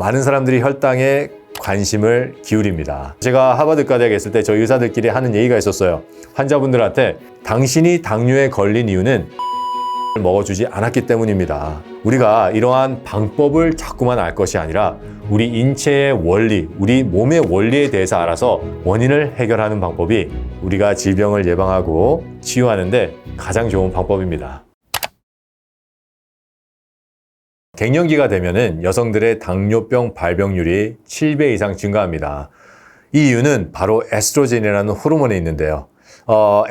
많은 사람들이 혈당에 관심을 기울입니다. 제가 하버드 의과대학에 있을 때 저희 의사들끼리 하는 얘기가 있었어요. 환자분들한테 당신이 당뇨에 걸린 이유는 먹어주지 않았기 때문입니다. 우리가 이러한 방법을 자꾸만 알 것이 아니라 우리 인체의 원리, 우리 몸의 원리에 대해서 알아서 원인을 해결하는 방법이 우리가 질병을 예방하고 치유하는 데 가장 좋은 방법입니다. 갱년기가 되면은 여성들의 당뇨병 발병률이 7배 이상 증가합니다. 이 이유는 바로 에스트로겐이라는 호르몬에 있는데요.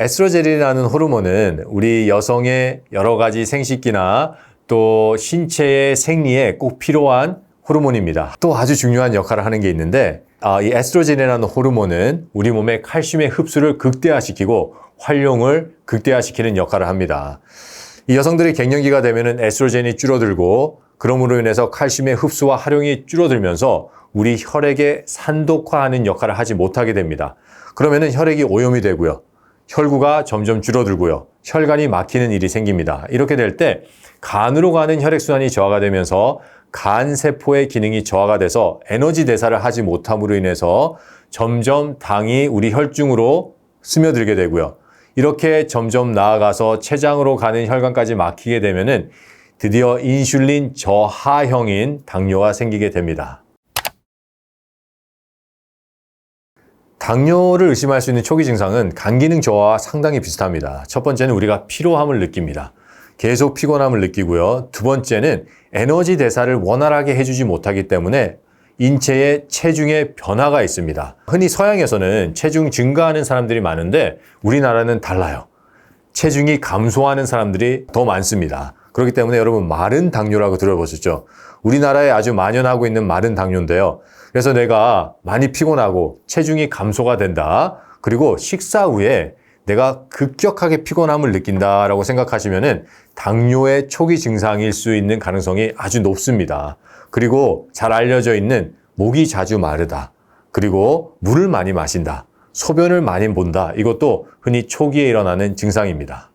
에스트로겐이라는 호르몬은 우리 여성의 여러 가지 생식기나 또 신체의 생리에 꼭 필요한 호르몬입니다. 또 아주 중요한 역할을 하는 게 있는데 이 에스트로겐이라는 호르몬은 우리 몸의 칼슘의 흡수를 극대화시키고 활용을 극대화시키는 역할을 합니다. 이 여성들의 갱년기가 되면은 에스트로겐이 줄어들고 그럼으로 인해서 칼슘의 흡수와 활용이 줄어들면서 우리 혈액의 산독화하는 역할을 하지 못하게 됩니다. 그러면은 혈액이 오염이 되고요. 혈구가 점점 줄어들고요. 혈관이 막히는 일이 생깁니다. 이렇게 될 때 간으로 가는 혈액순환이 저하가 되면서 간세포의 기능이 저하가 돼서 에너지 대사를 하지 못함으로 인해서 점점 당이 우리 혈중으로 스며들게 되고요. 이렇게 점점 나아가서 췌장으로 가는 혈관까지 막히게 되면은 드디어 인슐린 저하형인 당뇨가 생기게 됩니다. 당뇨를 의심할 수 있는 초기 증상은 간 기능 저하와 상당히 비슷합니다. 첫 번째는 우리가 피로함을 느낍니다. 계속 피곤함을 느끼고요. 두 번째는 에너지 대사를 원활하게 해주지 못하기 때문에 인체의 체중의 변화가 있습니다. 흔히 서양에서는 체중 증가하는 사람들이 많은데 우리나라는 달라요. 체중이 감소하는 사람들이 더 많습니다. 그렇기 때문에 여러분 마른 당뇨라고 들어보셨죠? 우리나라에 아주 만연하고 있는 마른 당뇨인데요. 그래서 내가 많이 피곤하고 체중이 감소가 된다. 그리고 식사 후에 내가 급격하게 피곤함을 느낀다라고 생각하시면은 당뇨의 초기 증상일 수 있는 가능성이 아주 높습니다. 그리고 잘 알려져 있는 목이 자주 마르다. 그리고 물을 많이 마신다. 소변을 많이 본다. 이것도 흔히 초기에 일어나는 증상입니다.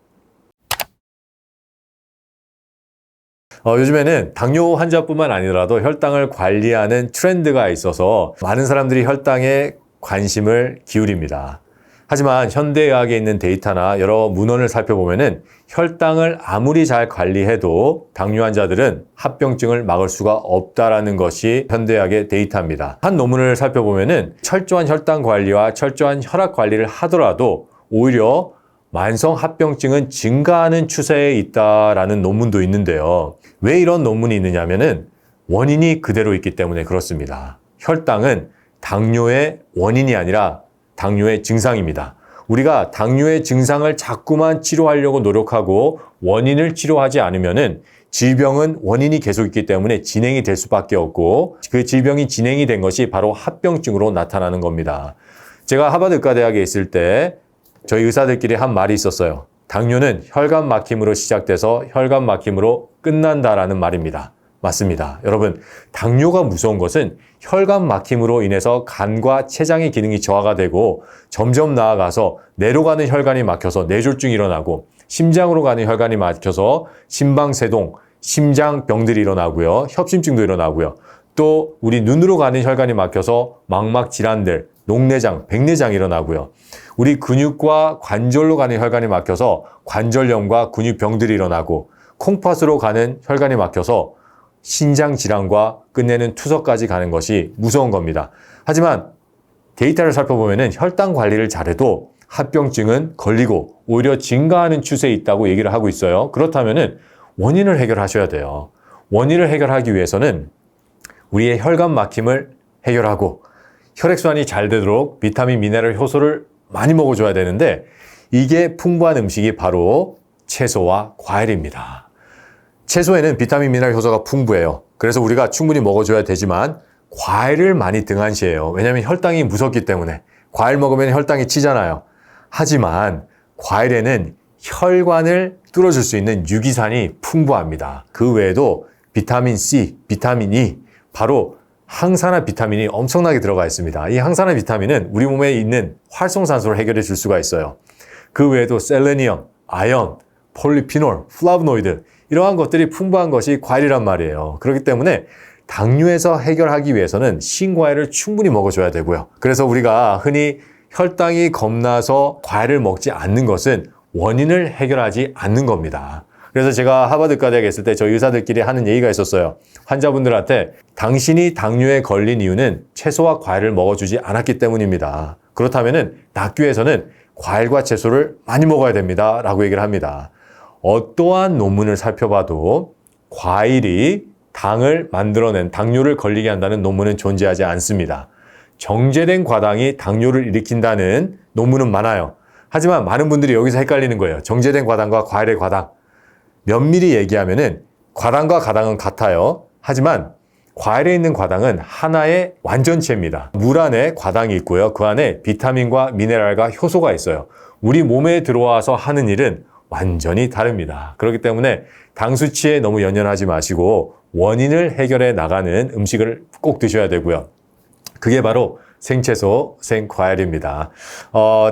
요즘에는 당뇨 환자뿐만 아니라도 혈당을 관리하는 트렌드가 있어서 많은 사람들이 혈당에 관심을 기울입니다. 하지만 현대의학에 있는 데이터나 여러 문헌을 살펴보면은 혈당을 아무리 잘 관리해도 당뇨 환자들은 합병증을 막을 수가 없다라는 것이 현대의학의 데이터입니다. 한 논문을 살펴보면은 철저한 혈당 관리와 철저한 혈압 관리를 하더라도 오히려 만성 합병증은 증가하는 추세에 있다라는 논문도 있는데요. 왜 이런 논문이 있느냐면은 원인이 그대로 있기 때문에 그렇습니다. 혈당은 당뇨의 원인이 아니라 당뇨의 증상입니다. 우리가 당뇨의 증상을 자꾸만 치료하려고 노력하고 원인을 치료하지 않으면은 질병은 원인이 계속 있기 때문에 진행이 될 수밖에 없고 그 질병이 진행이 된 것이 바로 합병증으로 나타나는 겁니다. 제가 하버드 의과대학에 있을 때 저희 의사들끼리 한 말이 있었어요. 당뇨는 혈관 막힘으로 시작돼서 혈관 막힘으로 끝난다라는 말입니다. 맞습니다. 여러분, 당뇨가 무서운 것은 혈관 막힘으로 인해서 간과 췌장의 기능이 저하가 되고 점점 나아가서 뇌로 가는 혈관이 막혀서 뇌졸중이 일어나고 심장으로 가는 혈관이 막혀서 심방세동, 심장병들이 일어나고요. 협심증도 일어나고요. 또 우리 눈으로 가는 혈관이 막혀서 망막 질환들, 녹내장, 백내장이 일어나고요. 우리 근육과 관절로 가는 혈관이 막혀서 관절염과 근육병들이 일어나고 콩팥으로 가는 혈관이 막혀서 신장 질환과 끝내는 투석까지 가는 것이 무서운 겁니다. 하지만 데이터를 살펴보면 혈당 관리를 잘해도 합병증은 걸리고 오히려 증가하는 추세에 있다고 얘기를 하고 있어요. 그렇다면 원인을 해결하셔야 돼요. 원인을 해결하기 위해서는 우리의 혈관 막힘을 해결하고 혈액순환이 잘 되도록 비타민, 미네랄, 효소를 많이 먹어줘야 되는데 이게 풍부한 음식이 바로 채소와 과일입니다. 채소에는 비타민, 미네랄, 효소가 풍부해요. 그래서 우리가 충분히 먹어줘야 되지만 과일을 많이 등한시해요. 왜냐하면 혈당이 무섭기 때문에. 과일 먹으면 혈당이 치잖아요. 하지만 과일에는 혈관을 뚫어줄 수 있는 유기산이 풍부합니다. 그 외에도 비타민 C, 비타민 E, 바로 항산화 비타민이 엄청나게 들어가 있습니다. 이 항산화 비타민은 우리 몸에 있는 활성산소를 해결해 줄 수가 있어요. 그 외에도 셀레니엄, 아연, 폴리피놀, 플라보노이드 이러한 것들이 풍부한 것이 과일이란 말이에요. 그렇기 때문에 당뇨에서 해결하기 위해서는 신과일을 충분히 먹어줘야 되고요. 그래서 우리가 흔히 혈당이 겁나서 과일을 먹지 않는 것은 원인을 해결하지 않는 겁니다. 그래서 제가 하버드과대학에 있을 때 저희 의사들끼리 하는 얘기가 있었어요. 환자분들한테 당신이 당뇨에 걸린 이유는 채소와 과일을 먹어주지 않았기 때문입니다. 그렇다면은 낫기 위해서는 과일과 채소를 많이 먹어야 됩니다. 라고 얘기를 합니다. 어떠한 논문을 살펴봐도 과일이 당을 만들어낸 당뇨를 걸리게 한다는 논문은 존재하지 않습니다. 정제된 과당이 당뇨를 일으킨다는 논문은 많아요. 하지만 많은 분들이 여기서 헷갈리는 거예요. 정제된 과당과 과일의 과당. 면밀히 얘기하면은 과당과 가당은 같아요. 하지만 과일에 있는 과당은 하나의 완전체입니다. 물 안에 과당이 있고요. 그 안에 비타민과 미네랄과 효소가 있어요. 우리 몸에 들어와서 하는 일은 완전히 다릅니다. 그렇기 때문에 당 수치에 너무 연연하지 마시고 원인을 해결해 나가는 음식을 꼭 드셔야 되고요. 그게 바로 생채소, 생과일입니다.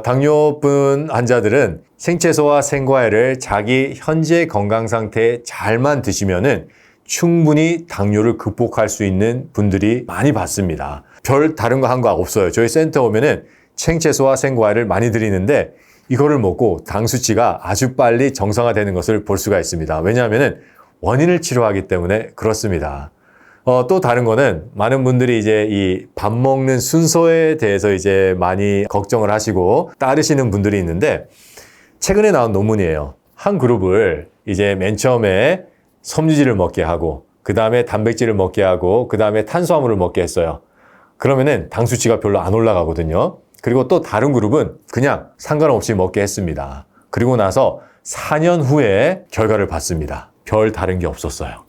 당뇨분 환자들은 생채소와 생과일을 자기 현재 건강 상태에 잘만 드시면은 충분히 당뇨를 극복할 수 있는 분들이 많이 봤습니다. 별 다른 거 한 거 없어요. 저희 센터 오면은 생채소와 생과일을 많이 드리는데 이거를 먹고 당 수치가 아주 빨리 정상화되는 것을 볼 수가 있습니다. 왜냐하면은 원인을 치료하기 때문에 그렇습니다. 또 다른 거는 많은 분들이 이제 이 밥 먹는 순서에 대해서 이제 많이 걱정을 하시고 따르시는 분들이 있는데 최근에 나온 논문이에요. 한 그룹을 이제 맨 처음에 섬유질을 먹게 하고 그 다음에 단백질을 먹게 하고 그 다음에 탄수화물을 먹게 했어요. 그러면은 당 수치가 별로 안 올라가거든요. 그리고 또 다른 그룹은 그냥 상관없이 먹게 했습니다. 그리고 나서 4년 후에 결과를 봤습니다. 별 다른 게 없었어요.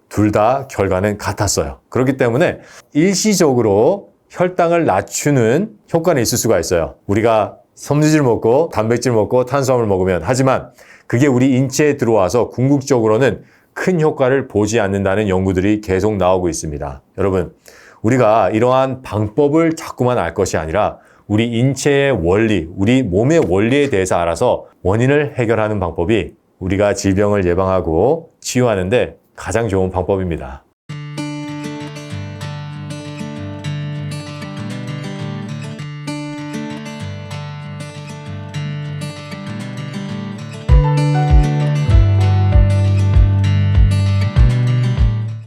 둘 다 결과는 같았어요. 그렇기 때문에 일시적으로 혈당을 낮추는 효과는 있을 수가 있어요. 우리가 섬유질 먹고 단백질 먹고 탄수화물 먹으면. 하지만 그게 우리 인체에 들어와서 궁극적으로는 큰 효과를 보지 않는다는 연구들이 계속 나오고 있습니다. 여러분, 우리가 이러한 방법을 자꾸만 알 것이 아니라 우리 인체의 원리, 우리 몸의 원리에 대해서 알아서 원인을 해결하는 방법이 우리가 질병을 예방하고 치유하는데 가장 좋은 방법입니다.